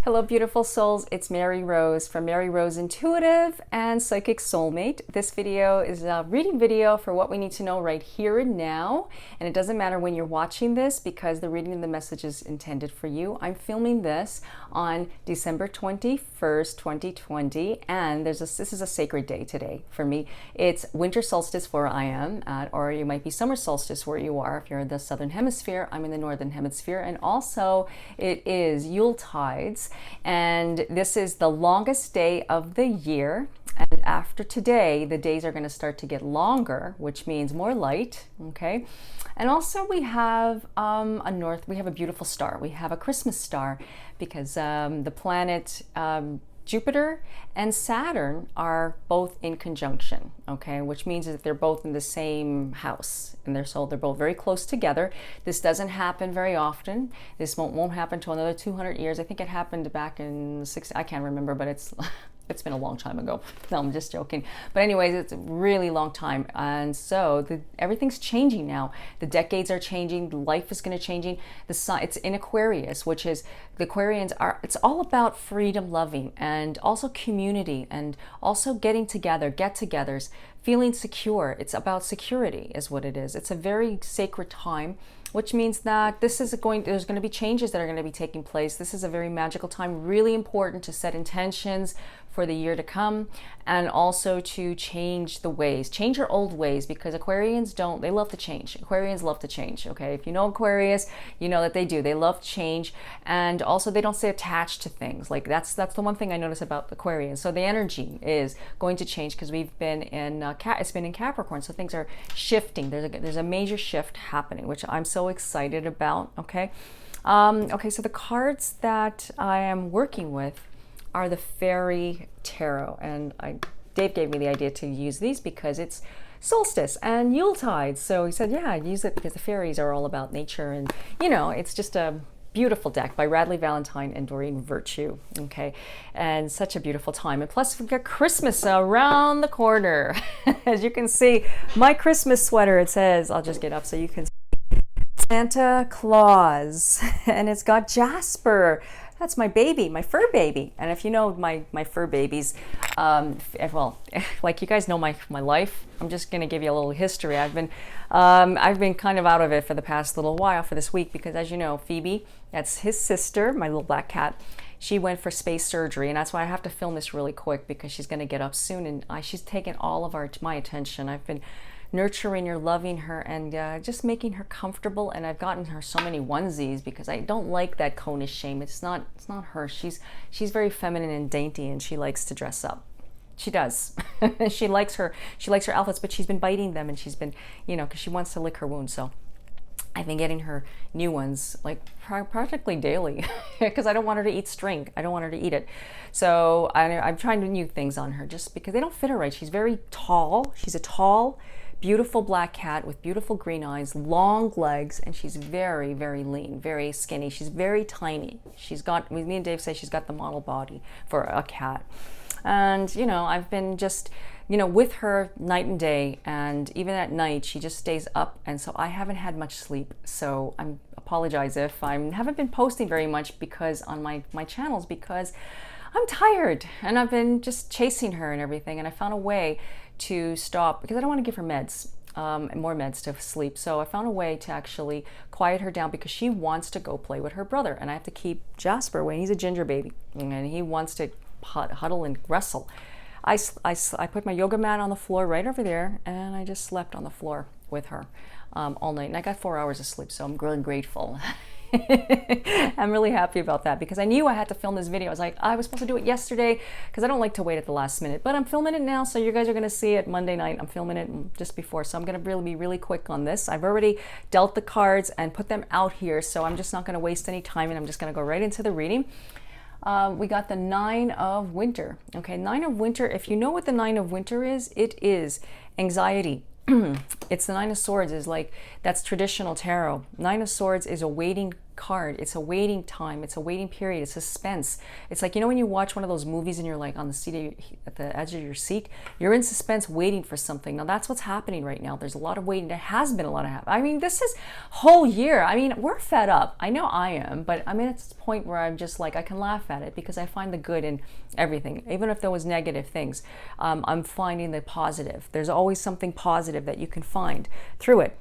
Hello, beautiful souls. It's Mary Rose from Mary Rose Intuitive and Psychic Soulmate. This video is a reading video for what we need to know right here and now. And it doesn't matter when you're watching this because the reading of the message is intended for you. I'm filming this on December 21st, 2020. And this is a sacred day today for me. It's winter solstice where I am at, or you might be summer solstice where you are. If you're in the southern hemisphere, I'm in the northern hemisphere. And also it is Yule tides. And this is the longest day of the year. And after today, the days are going to start to get longer, which means more light. Okay. And also we have we have a beautiful star. We have a Christmas star because the planet Jupiter and Saturn are both in conjunction, okay, which means that they're both in the same house, and they're both very close together. This doesn't happen very often. This won't happen till another 200 years. I think it happened back in I can't remember, but it's been a long time ago. No, I'm just joking. But anyways, it's a really long time. And so everything's changing now. The decades are changing. Life is going to changing. The sun, it's in Aquarius, which is the Aquarians it's all about freedom loving and also community and also getting together, get-togethers, feeling secure. It's about security is what it is. It's a very sacred time, which means that there's going to be changes that are going to be taking place. This is a very magical time, really important to set intentions for the year to come, and also to change your old ways, because Aquarians they love to change. Aquarians love to change, okay? If you know Aquarius, you know that they do. They love change, and also they don't stay attached to things. Like that's the one thing I notice about Aquarians. So the energy is going to change because we've been it's been in Capricorn, so things are shifting. There's a major shift happening, which I'm so excited about, okay? Okay, so the cards that I am working with are the Fairy Tarot, and Dave gave me the idea to use these because it's solstice and Yule tides. So he said, yeah, use it because the fairies are all about nature, and it's just a beautiful deck by Radley Valentine and Doreen Virtue, okay? And such a beautiful time. And plus we've got Christmas around the corner. As you can see, my Christmas sweater, it says, I'll just get up so you can see, Santa Claus, and it's got Jasper. That's my baby, my fur baby. And if you know my fur babies, well, like you guys know my life, I'm just going to give you a little history. I've been kind of out of it for the past little while, for this week, because as you know, Phoebe, that's his sister, my little black cat, she went for space surgery, and that's why I have to film this really quick because she's going to get up soon, and she's taken all of my attention. I've been nurturing her, loving her, and just making her comfortable. And I've gotten her so many onesies because I don't like that conish shame. It's not her. She's very feminine and dainty, and she likes to dress up. She does. she likes her outfits, but she's been biting them, and she's been, because she wants to lick her wounds. So I've been getting her new ones like practically daily because I don't want her to eat string. I don't want her to eat it. So I'm trying new things on her just because they don't fit her right. She's very tall. She's a tall, beautiful black cat with beautiful green eyes, long legs, and she's very, very lean, very skinny. She's very tiny. Me and Dave say she's got the model body for a cat. And, I've been just, with her night and day, and even at night, she just stays up. And so I haven't had much sleep. So I apologize if I haven't been posting very much because on my channels, because I'm tired and I've been just chasing her and everything. And I found a way to stop because I don't want to give her meds, more meds to sleep. So I found a way to actually quiet her down because she wants to go play with her brother. And I have to keep Jasper away. He's a ginger baby and he wants to huddle and wrestle. I put my yoga mat on the floor right over there, and I just slept on the floor with her all night. And I got 4 hours of sleep, so I'm really grateful. I'm really happy about that because I knew I had to film this video. I was like, I was supposed to do it yesterday because I don't like to wait at the last minute, but I'm filming it now, so you guys are going to see it Monday night. I'm filming it just before, so I'm going to be really quick on this. I've already dealt the cards and put them out here, so I'm just not going to waste any time, and I'm just going to go right into the reading. We got the Nine of Winter. Okay, Nine of Winter, if you know what the Nine of Winter is, it is anxiety. It's the Nine of Swords, that's traditional tarot. Nine of Swords is awaiting card. It's a waiting time. It's a waiting period. It's suspense. It's like, you know, when you watch one of those movies and you're like on the seat, at the edge of your seat, you're in suspense waiting for something. Now that's what's happening right now. There's a lot of waiting. There has been a lot of happening. I mean, this is whole year. I mean, we're fed up. I know I am, but I'm at this point where I'm just like, I can laugh at it because I find the good in everything. Even if there was negative things, I'm finding the positive. There's always something positive that you can find through it.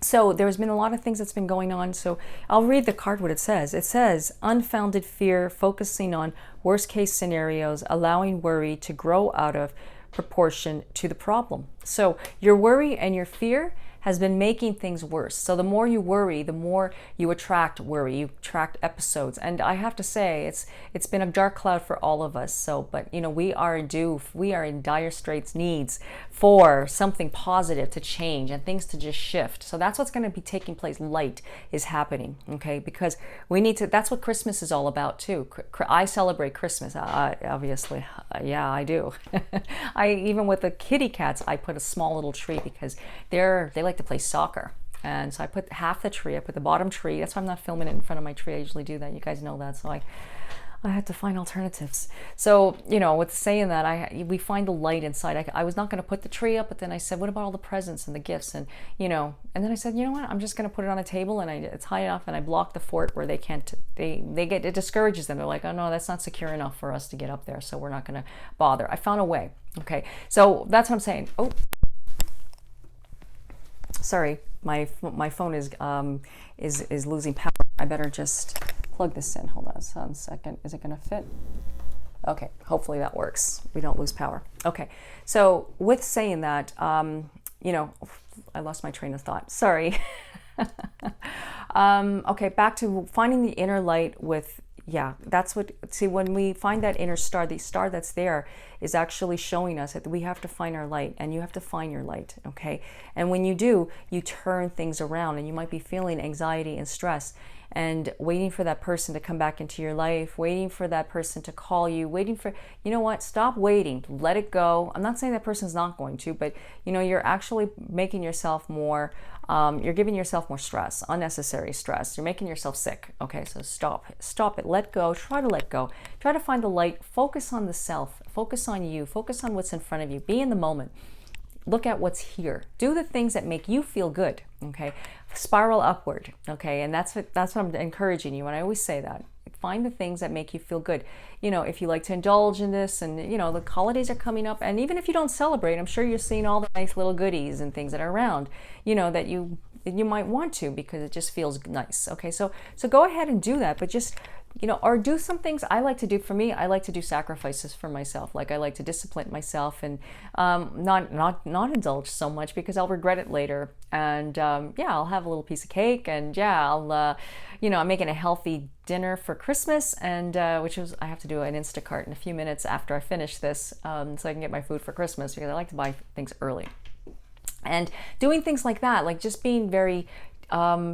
So there's been a lot of things that's been going on. So I'll read the card what it says. It says, unfounded fear, focusing on worst case scenarios, allowing worry to grow out of proportion to the problem. So your worry and your fear has been making things worse. So the more you worry, the more you attract worry, you attract episodes. And I have to say, it's been a dark cloud for all of us. So, but you know, we are in dire straits, needs for something positive to change and things to just shift. So that's what's going to be taking place. Light is happening, okay? Because we need to, that's what Christmas is all about too. I celebrate Christmas, obviously. Yeah, I do. Even with the kitty cats, I put a small little tree because they like to play soccer. And so I put half the tree, I put the bottom tree. That's why I'm not filming it in front of my tree. I usually do that. You guys know that. So I had to find alternatives. So, you know, with saying that, we find the light inside. I was not going to put the tree up, but then I said, what about all the presents and the gifts? And, you know, and then I said, you know what, I'm just going to put it on a table and it's high enough and I block the fort where they can't, it discourages them. They're like, oh no, that's not secure enough for us to get up there. So we're not going to bother. I found a way. Okay. So that's what I'm saying. Oh, sorry. My phone is losing power. I better just plug this in. Hold on a second. Is it going to fit? Okay, hopefully that works. We don't lose power. Okay, so with saying that, you know, I lost my train of thought. Sorry. Okay, back to finding the inner light with, yeah, that's what, see, when we find that inner star, the star that's there is actually showing us that we have to find our light, and you have to find your light, okay? And when you do, you turn things around, and you might be feeling anxiety and stress and waiting for that person to come back into your life, waiting for that person to call you, waiting for, you know what, stop waiting, let it go. I'm not saying that person's not going to, but you know, you're actually making yourself more, you're giving yourself more stress, unnecessary stress. You're making yourself sick. Okay, so stop it, let go, try to let go, try to find the light, focus on the self, focus on you, focus on what's in front of you, be in the moment. Look at what's here. Do the things that make you feel good, okay? Spiral upward, okay? And that's what I'm encouraging you, and I always say that. Find the things that make you feel good. You know, if you like to indulge in this, and you know, the holidays are coming up, and even if you don't celebrate, I'm sure you're seeing all the nice little goodies and things that are around, you know, that you might want to, because it just feels nice, okay? So go ahead and do that, but just, you know, or do some things I like to do. For me, I like to do sacrifices for myself. Like I like to discipline myself and not indulge so much, because I'll regret it later. And yeah, I'll have a little piece of cake, and yeah, I'll you know, I'm making a healthy dinner for Christmas, and which is, I have to do an Instacart in a few minutes after I finish this, so I can get my food for Christmas, because I like to buy things early. And doing things like that, like just being very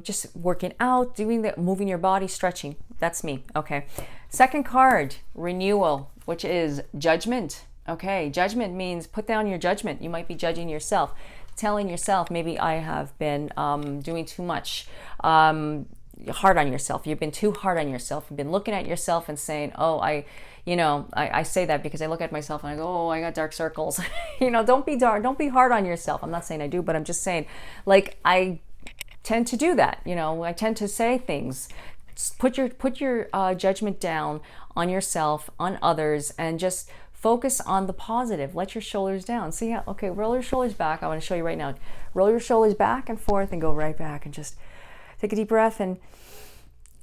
just working out, moving your body, stretching. That's me. Okay. Second card, renewal, which is judgment. Okay. Judgment means put down your judgment. You might be judging yourself, telling yourself, maybe I have been doing too much, hard on yourself. You've been too hard on yourself. You've been looking at yourself and saying, oh, I say that because I look at myself and I go, oh, I got dark circles. You know, don't be hard on yourself. I'm not saying I do, but I'm just saying, like, I tend to do that. You know, I tend to say things. Put your judgment down on yourself, on others, and just focus on the positive. Let your shoulders down. See how, okay, roll your shoulders back. I want to show you right now. Roll your shoulders back and forth and go right back, and just take a deep breath. And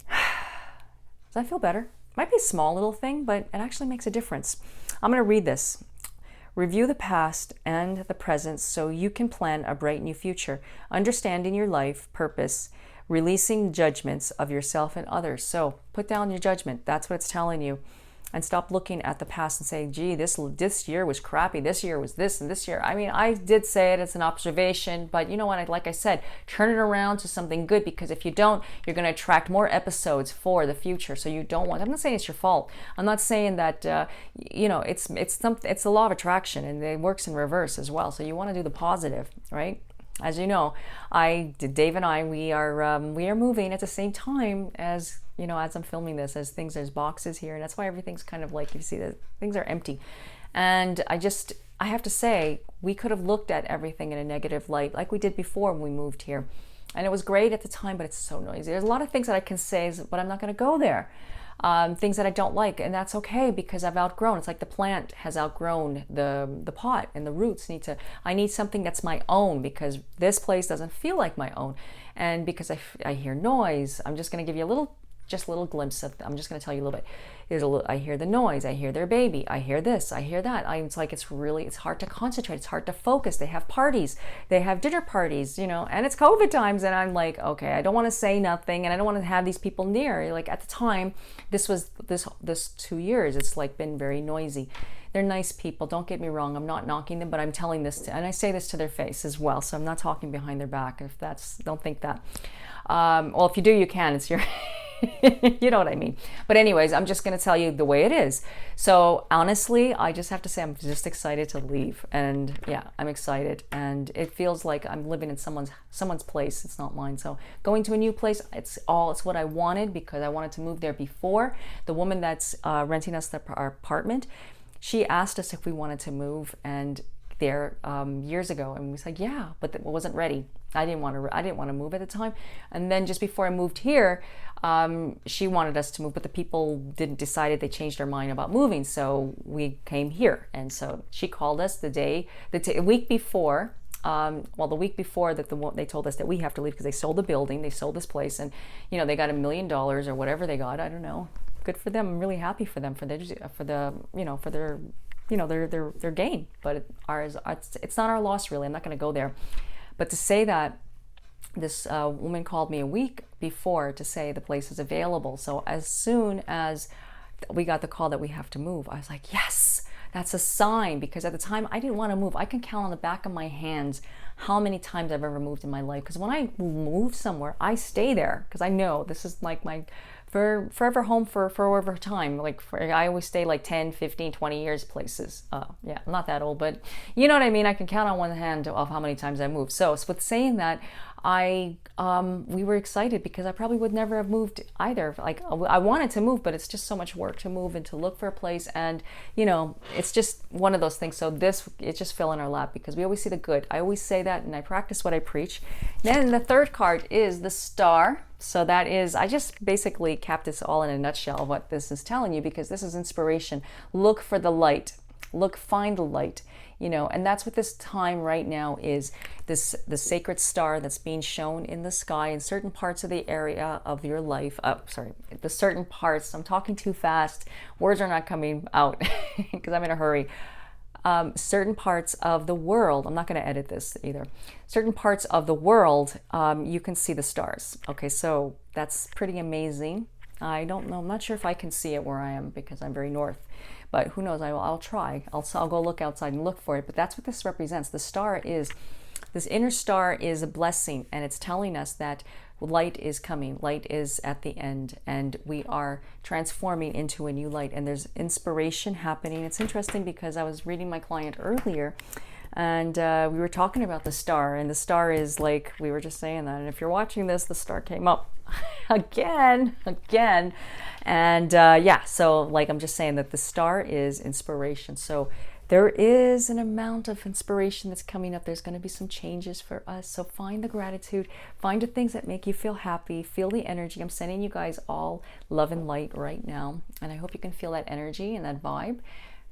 does that feel better? Might be a small little thing, but it actually makes a difference. I'm going to read this. Review the past and the present so you can plan a bright new future. Understanding your life purpose, releasing judgments of yourself and others. So put down your judgment. That's what it's telling you. And stop looking at the past and saying, gee, this year was crappy. This year was this, and this year. I mean, I did say it, it's an observation, but you know what? Like I said, turn it around to something good, because if you don't, you're going to attract more episodes for the future. So you don't want, I'm not saying it's your fault. I'm not saying that, you know, it's the law of attraction, and it works in reverse as well. So you want to do the positive, right? as you know, Dave and I, we are moving at the same time as, you know, as I'm filming this, there's boxes here, and that's why everything's kind of like, you see that things are empty. And I have to say, we could have looked at everything in a negative light like we did before when we moved here. And it was great at the time, but it's so noisy. There's a lot of things that I can say, but I'm not going to go there. Things that I don't like, and that's okay because I've outgrown. It's like the plant has outgrown the pot, and the roots I need something that's my own, because this place doesn't feel like my own. And because I hear noise, I'm just going to give you a little glimpse of, I'm just going to tell you a little bit. I hear the noise, I hear their baby, I hear this, I hear that. It's like, it's hard to concentrate, it's hard to focus. They have parties, they have dinner parties, you know, and it's COVID times, and I'm like, okay, I don't want to say nothing, and I don't want to have these people near. Like at the time, this 2 years, it's like been very noisy. They're nice people, don't get me wrong, I'm not knocking them, but I'm telling this, and I say this to their face as well, so I'm not talking behind their back. Don't think that. Well, if you do, you can, it's your... you know what I mean. But anyways, I'm just going to tell you the way it is. So honestly, I just have to say I'm just excited to leave. And yeah, I'm excited. And it feels like I'm living in someone's place. It's not mine. So going to a new place, it's what I wanted, because I wanted to move there before. The woman that's renting us our apartment, she asked us if we wanted to move and there years ago, and we said yeah, but it wasn't ready. I didn't want to move at the time. And then just before I moved here, she wanted us to move, but the people they changed their mind about moving, so we came here. And so she called us the week before. The week before that, they told us that we have to leave because they sold the building, they sold this place, and you know, they got $1 million or whatever they got. I don't know. Good for them. I'm really happy for them for their gain. But it's not our loss, really. I'm not going to go there. But to say that, this woman called me a week before to say the place is available. So as soon as we got the call that we have to move, I was like, yes, that's a sign. Because at the time, I didn't want to move. I can count on the back of my hands how many times I've ever moved in my life. Because when I move somewhere, I stay there, because I know this is like my forever home for forever time. I always stay like 10, 15, 20 years places. Yeah, I'm not that old, but you know what I mean. I can count on one hand of how many times I moved. So with saying that, we were excited because I probably would never have moved either. Like, I wanted to move, but it's just so much work to move and to look for a place. And, you know, it's just one of those things. So it just fell in our lap because we always see the good. I always say that, and I practice what I preach. Then the third card is the star. So that is, I just basically capped this all in a nutshell, what this is telling you, because this is inspiration. Look for the light. Find the light, you know, and that's what this time right now is. The sacred star that's being shown in the sky in certain parts of the area of your life. The certain parts. I'm talking too fast. Words are not coming out because I'm in a hurry. Certain parts of the world, I'm not going to edit this either. Certain parts of the world, you can see the stars. Okay, so that's pretty amazing. I don't know. I'm not sure if I can see it where I am because I'm very north. But who knows? I'll try. I'll go look outside and look for it. But that's what this represents. This inner star is a blessing, and it's telling us that light is coming. Light is at the end, and we are transforming into a new light. And there's inspiration happening. It's interesting because I was reading my client earlier, and we were talking about the star. And the star is like, we were just saying that. And if you're watching this, the star came up again. And yeah, so like I'm just saying that the star is inspiration. So there is an amount of inspiration that's coming up. There's going to be some changes for us. So find the gratitude, find the things that make you feel happy, feel the energy. I'm sending you guys all love and light right now. And I hope you can feel that energy and that vibe,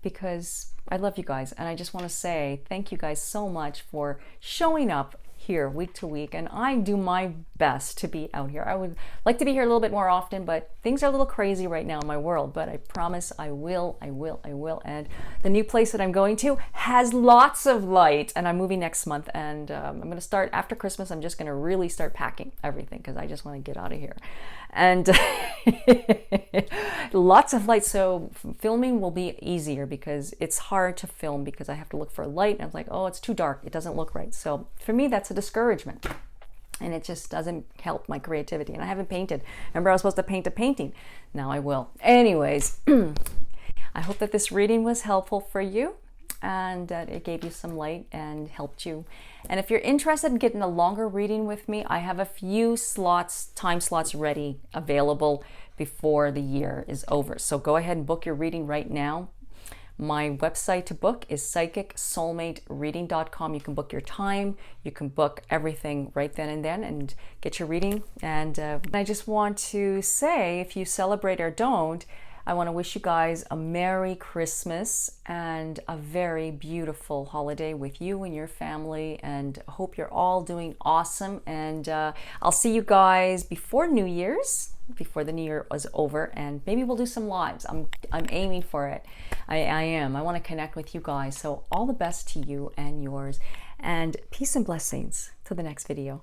because I love you guys. And I just want to say thank you guys so much for showing up here week to week, and I do my best to be out here. I would like to be here a little bit more often, but things are a little crazy right now in my world, but I promise I will. And the new place that I'm going to has lots of light, and I'm moving next month, and I'm going to start after Christmas. I'm just going to really start packing everything because I just want to get out of here. And lots of light, so filming will be easier because it's hard to film because I have to look for light, and I was like, oh, it's too dark, it doesn't look right. So for me, that's a discouragement, and it just doesn't help my creativity. And I haven't painted. Remember, I was supposed to paint a painting. Now I will. Anyways, I hope that this reading was helpful for you. and that it gave you some light and helped you. And if you're interested in getting a longer reading with me, I have a few time slots ready, available before the year is over. So go ahead and book your reading right now. My website to book is psychicsoulmatereading.com. You can book your time, you can book everything right then and get your reading. And I just want to say, if you celebrate or don't, I want to wish you guys a Merry Christmas and a very beautiful holiday with you and your family, and hope you're all doing awesome. And I'll see you guys before New Year's, before the New Year is over, and maybe we'll do some lives. I'm aiming for it. I am. I want to connect with you guys. So all the best to you and yours, and peace and blessings. Till the next video.